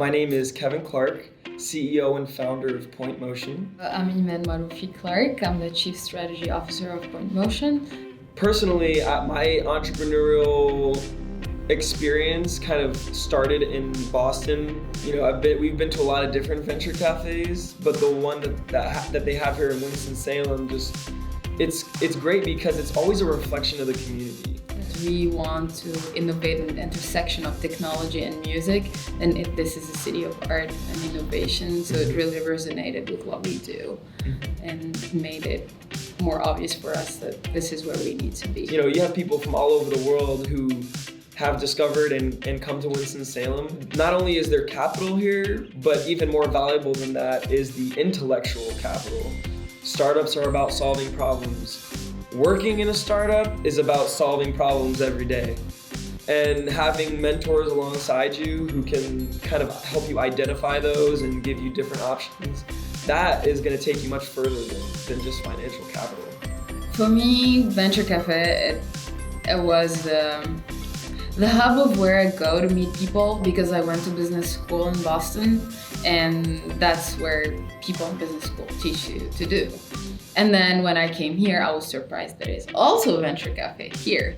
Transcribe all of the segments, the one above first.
My name is Kevin Clark, CEO and founder of PointMotion. I'm Imen Clark. I'm the Chief Strategy Officer of PointMotion. Personally, my entrepreneurial experience kind of started in Boston. We've been to a lot of different venture cafes, but the one that they have here in Winston-Salem, it's great because it's always a reflection of the community. We want to innovate in the intersection of technology and music, and this is a city of art and innovation, so it really resonated with what we do and made it more obvious for us that this is where we need to be. You have people from all over the world who have discovered and come to Winston-Salem. Not only is there capital here, but even more valuable than that is the intellectual capital. Startups are about solving problems. Working in a startup is about solving problems every day. And having mentors alongside you who can kind of help you identify those and give you different options, that is going to take you much further than just financial capital. For me, Venture Cafe, it was the hub of where I go to meet people, because I went to business school in Boston, and that's where people in business school teach you to do. And then when I came here, I was surprised there is also a Venture Cafe here.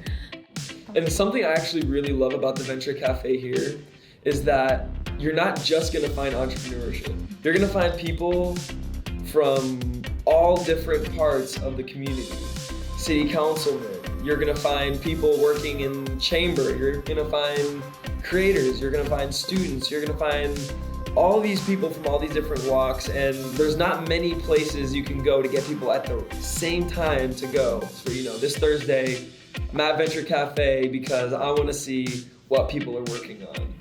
And something I actually really love about the Venture Cafe here is that you're not just gonna find entrepreneurship. You're gonna find people from all different parts of the community. City councilmen, you're gonna find people working in chamber, you're gonna find creators, you're gonna find students, you're gonna find all these people from all these different walks, and there's not many places you can go to get people at the same time to go. So this Thursday, I'm at Venture Cafe because I want to see what people are working on.